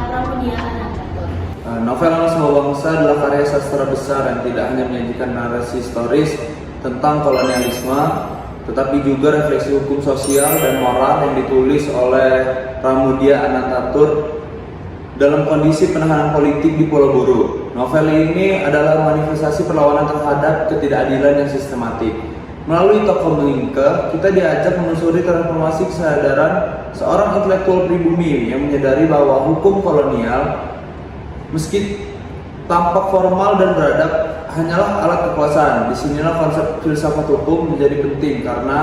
Pramudia Anantatur. Novel Anak Semua Bangsa adalah karya sastra besar yang tidak hanya menyajikan narasi historis tentang kolonialisme, tetapi juga refleksi hukum sosial dan moral yang ditulis oleh Pramudia Anantatur dalam kondisi penahanan politik di Pulau Buru. Novel ini adalah manifestasi perlawanan terhadap ketidakadilan yang sistematik. Melalui tokoh Mingke, kita diajak menelusuri transformasi kesadaran seorang intelektual pribumi yang menyadari bahwa hukum kolonial, meski tampak formal dan beradab, hanyalah alat kekuasaan. Disinilah konsep filsafat hukum menjadi penting karena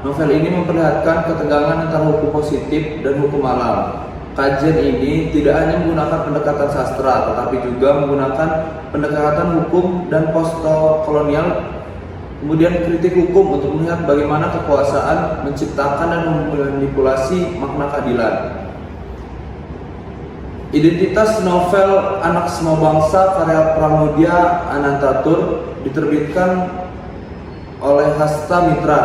novel ini memperlihatkan ketegangan antara hukum positif dan hukum alam. Kajian ini tidak hanya menggunakan pendekatan sastra, tetapi juga menggunakan pendekatan hukum dan postkolonial, kemudian kritik hukum untuk melihat bagaimana kekuasaan menciptakan dan memanipulasi makna keadilan. Identitas novel Anak Semua Bangsa karya Pramudia Anantatur diterbitkan oleh Hasta Mitra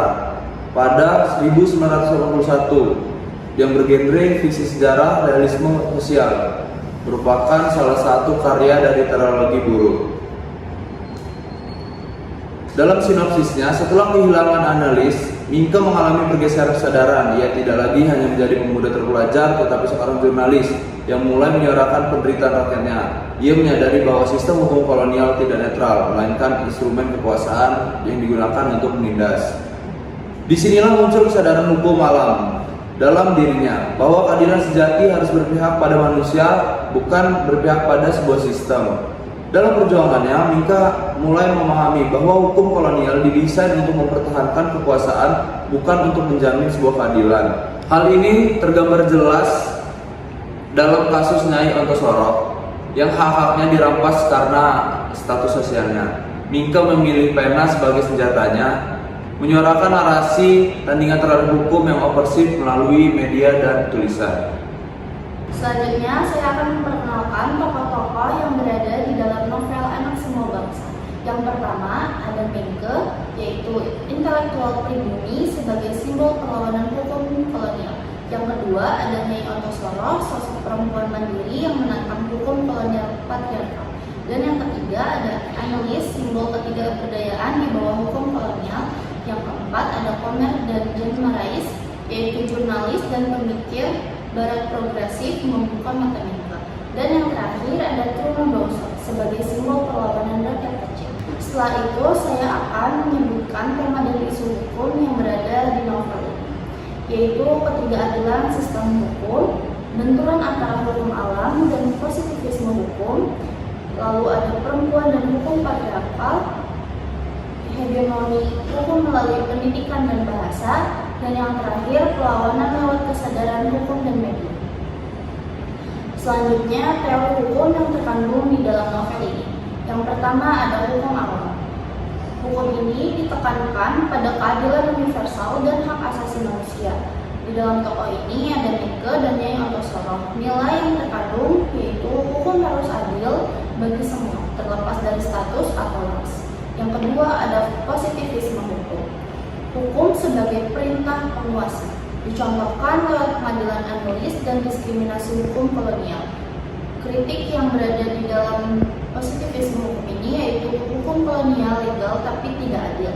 pada 1981 yang bergenre fiksi sejarah realisme sosial, merupakan salah satu karya dari teologi buruh. Dalam sinopsisnya, setelah kehilangan analis, Mingke mengalami pergeseran kesadaran. Ia tidak lagi hanya menjadi pemuda terpelajar, tetapi seorang jurnalis yang mulai menyuarakan penderitaan rakyatnya. Ia menyadari bahwa sistem hukum kolonial tidak netral, melainkan instrumen kekuasaan yang digunakan untuk menindas. Disinilah muncul kesadaran hukum alam dalam dirinya, bahwa keadilan sejati harus berpihak pada manusia, bukan berpihak pada sebuah sistem. Dalam perjuangannya, Mingke mulai memahami bahwa hukum kolonial didesain untuk mempertahankan kekuasaan, bukan untuk menjamin sebuah keadilan. Hal ini tergambar jelas dalam kasus Nyai Ontosoro yang hak-haknya dirampas karena status sosialnya. Mingke memilih pena sebagai senjatanya, menyuarakan narasi tandingan terhadap hukum yang opresif melalui media dan tulisan. Selanjutnya, saya akan memperkenalkan tokoh-tokoh yang berada di dalam novel Anak Semua Bangsa. Yang pertama ada Mingke, yaitu intelektual pribumi sebagai simbol perlawanan hukum kolonial. Yang kedua ada Nyai Ontosoro, sosok perempuan mandiri yang menantang hukum kolonial patriarkal. Dan yang ketiga ada Annelies, simbol ketidakberdayaan di bawah hukum kolonial. Yang keempat ada Komer dan Jean Marais, yaitu jurnalis dan pemikir barat progresif membuka mata Mingke. Dan yang terakhir ada Truno Bauso sebagai simbol perlawanan rakyat kecil. Setelah itu saya akan menyebutkan tema dan isu hukum yang berada di novel ini, yaitu ketidakadilan sistem hukum, benturan antara hukum alam dan positivisme hukum, lalu ada perempuan dan hukum patriarkal, hegemoni hukum melalui pendidikan dan bahasa, dan yang terakhir perlawanan lewat kesadaran hukum dan media. Selanjutnya teori hukum yang terkandung di dalam novel ini. Yang pertama ada hukum alam. Hukum ini ditekankan pada keadilan universal dan hak asasi manusia. Di dalam tokoh ini ada Mingke dan Nyai Ontosoro. Nilai yang terkandung yaitu hukum harus adil bagi semua, terlepas dari status atau ras. Yang kedua ada positivisme hukum. Hukum sebagai perintah penguasa, dicontohkan lewat pengadilan Annelies dan diskriminasi hukum kolonial. Kritik yang berada di dalam positivisme hukum ini yaitu hukum kolonial legal tapi tidak adil.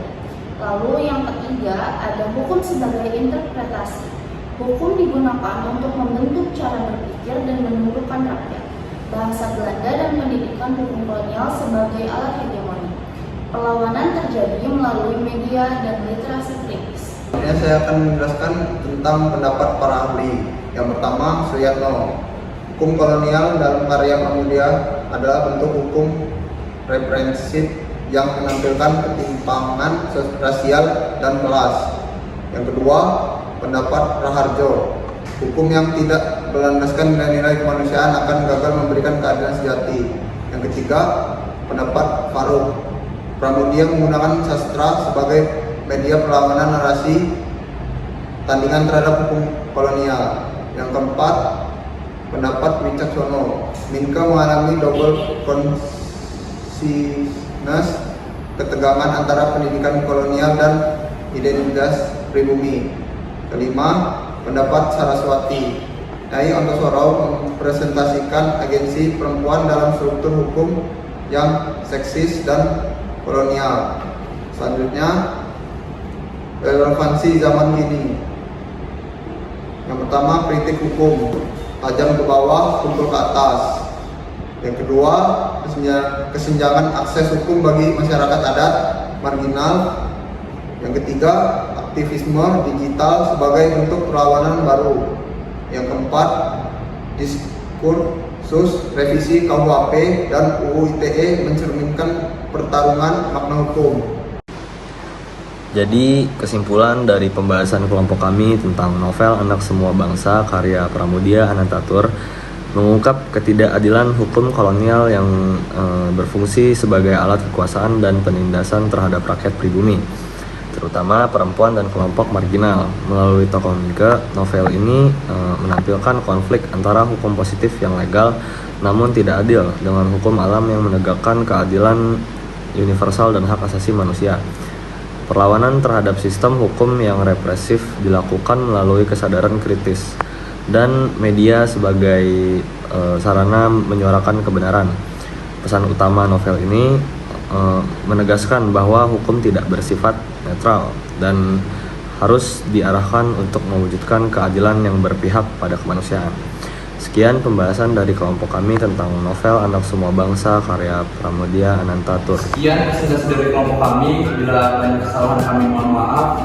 Lalu yang ketiga ada hukum sebagai interpretasi. Hukum digunakan untuk membentuk cara berpikir dan menundukkan rakyat. Bahasa Belanda dan pendidikan hukum kolonial sebagai alat hegemoni. Perlawanan terjadi melalui media dan literasi kritis. Selanjutnya saya akan menjelaskan tentang pendapat para ahli. Yang pertama, Suyatno. Hukum kolonial dalam karya Pramudia adalah bentuk hukum represif yang menampilkan ketimpangan rasial dan kelas. Yang kedua, pendapat Raharjo. Hukum yang tidak berlandaskan nilai-nilai kemanusiaan akan gagal memberikan keadilan sejati. Yang ketiga, pendapat Faruk. Pramudia menggunakan sastra sebagai media perlawanan narasi tandingan terhadap hukum kolonial. Yang keempat, pendapat Wicaksono. Mingke mengalami double consciousness, ketegangan antara pendidikan kolonial dan identitas pribumi. Kelima, pendapat Saraswati. Nyai Ontosoro mempresentasikan agensi perempuan dalam struktur hukum yang seksis dan kolonial. Selanjutnya, relevansi zaman kini. Yang pertama, kritik hukum, tajam ke bawah, tumpul ke atas. Yang kedua, kesenjangan akses hukum bagi masyarakat adat marginal. Yang ketiga, aktivisme digital sebagai bentuk perlawanan baru. Yang keempat, diskursus revisi KUHP dan UU ITE mencerminkan pertarungan makna hukum. Jadi kesimpulan dari pembahasan kelompok kami tentang novel Anak Semua Bangsa karya Pramudia Anantatur mengungkap ketidakadilan hukum kolonial yang berfungsi sebagai alat kekuasaan dan penindasan terhadap rakyat pribumi, terutama perempuan dan kelompok marginal. Melalui tokoh Mingke, novel ini menampilkan konflik antara hukum positif yang legal namun tidak adil dengan hukum alam yang menegakkan keadilan universal dan hak asasi manusia. Perlawanan terhadap sistem hukum yang represif dilakukan melalui kesadaran kritis dan media sebagai sarana menyuarakan kebenaran. Pesan utama novel ini menegaskan bahwa hukum tidak bersifat netral dan harus diarahkan untuk mewujudkan keadilan yang berpihak pada kemanusiaan. Sekian pembahasan dari kelompok kami tentang novel Anak Semua Bangsa karya Pramudia Anantatur. Sekian presentasi dari kelompok kami. Bila ada kesalahan kami mohon maaf.